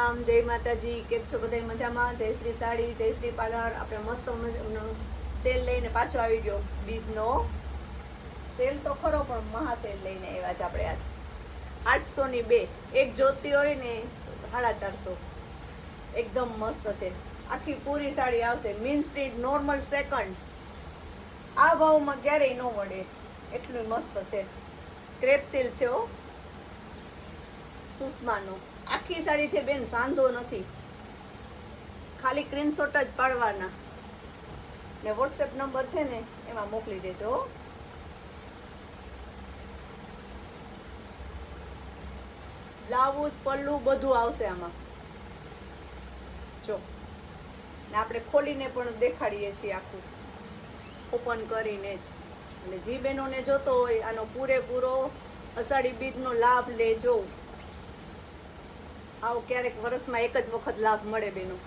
રામ, જય માતાજી. કેમ છો બધા મજામાં? જય શ્રી સાડી, જય શ્રી પાર્લર. આપણે મસ્ત સેલ લઈને પાછો આવી ગયો. બીજનો સેલ તો ખરો પણ મહા સેલ લઈને આવ્યા છે આપણે આજ. 800 ની 2 એક જોતી હોય ને 450. એકદમ મસ્ત છે. આખી પૂરી સાડી આવશે. Means print normal second. આ ભાવમાં ક્યારેય ન મળે એટલું મસ્ત છે. ક્રેપ સિલ્ક છે હો, સુષ્માનું. આખી સાડી છે બેન, સાંધો નથી. ખાલી સ્ક્રીનશોટ જ પાડવાના ને વોટ્સએપ નંબર છે ને એમાં મોકલી દેજો. બ્લાઉઝ પલ્લુ બધું આવશે આમાં જો. ને આપણે ખોલીને પણ દેખાડીએ છીએ આખું ઓપન કરીને જ. એટલે જી બહેનોને જોતો હોય આનો પૂરેપૂરો અષાઢી બીજનો લાભ લેજો. આવો ક્યારેક વર્ષમાં એક જ વખત લાભ મળે બેનો.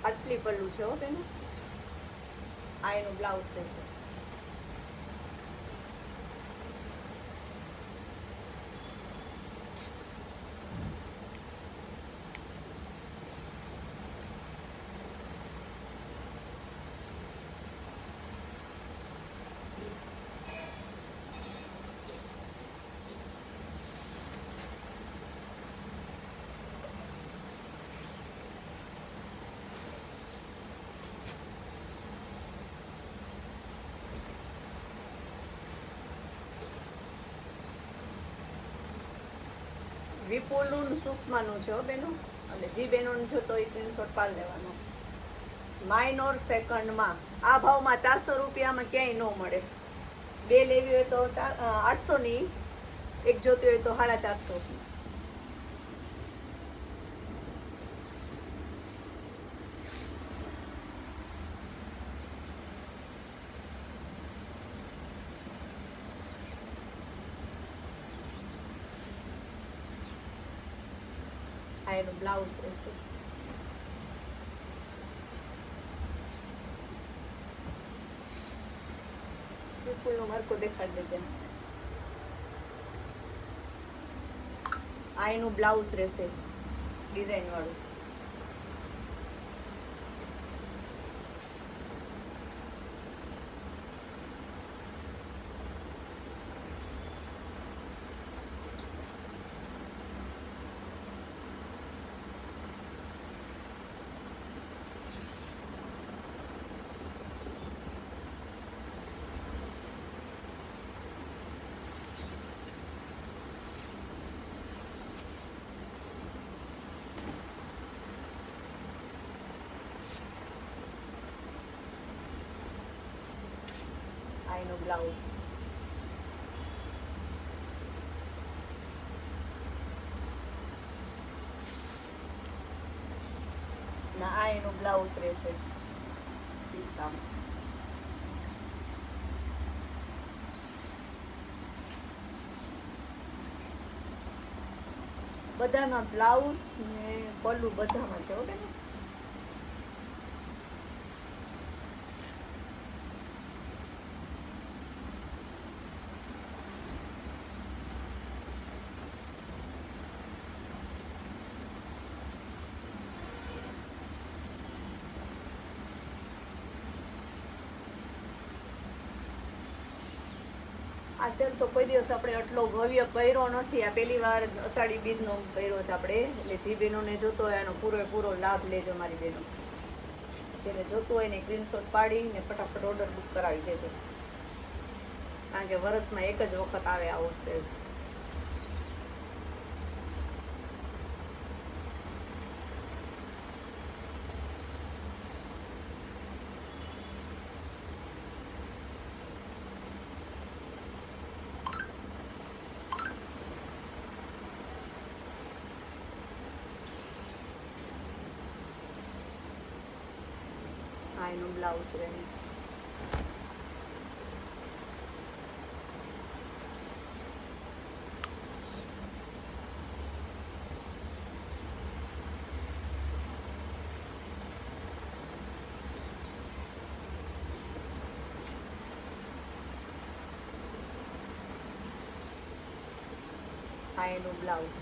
આટલી પલ્લું છે હો બેનો. આ એનું બ્લાઉઝ રહેશે. વિપુલનું સુષ્માનું છે હો બેનો. એટલે જી બેનોને જોતો હોય સ્ક્રીનશોટ પાડી લેવાનો. માઇનોર સેકન્ડમાં આ ભાવમાં 400 રૂપિયામાં ક્યાંય ન મળે. 2 લેવી હોય તો 800 ની, એક જોતી હોય તો 450. આ એનું બ્લાઉઝ રહેશે. વિપુલનો માર્કો દેખાડી દેજે. આ એનું બ્લાઉઝ રહેશે ડિઝાઇન વાળું. એનો બ્લાઉઝ. ના આ એનો બ્લાઉઝ રહેશે પિસ્તામાં. બધામાં બ્લાઉઝ ને પલ્લુ બધામાં છે ઓકે ને. આ સેલ તો કોઈ દિવસ આપણે આટલો ભવ્ય કર્યો નથી. આ પહેલી વાર અષાઢી બીજનો કર્યો છે આપણે. એટલે જી બહેનોને જોતો હોય એનો પૂરેપૂરો લાભ લેજો મારી બહેનો. જેને જોતું હોય ને સ્ક્રીનશોટ પાડીને ફટાફટ ઓર્ડર બુક કરાવી દેજો. કારણ કે વર્ષમાં એક જ વખત આવે આવો સેલ. આ એનું બ્લાઉઝ રહે. આ એનું બ્લાઉઝ.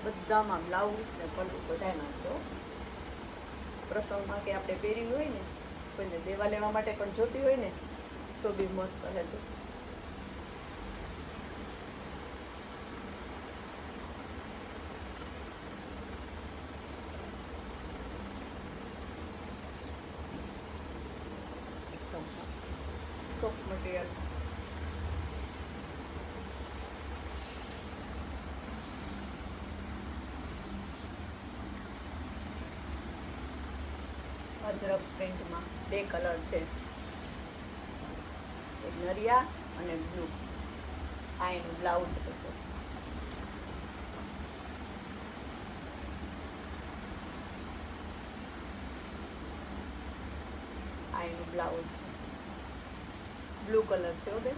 બધામાં બ્લાઉઝ ને પલ્લું બધામાં છે. પ્રસંગમાં કે આપણે પહેરી હોય ને, કોઈને દેવા લેવા માટે પણ જોતી હોય ને તો બી મસ્ત છે. જો એકદમ સોફ્ટ મટીરિયલ. અજરક પ્રિન્ટમાં 2 કલર છે, એક નરિયા અને બ્લુ. આ એનું બ્લાઉઝ હશે. આ એનું બ્લાઉઝ છે, બ્લુ કલર છે. ઓકે,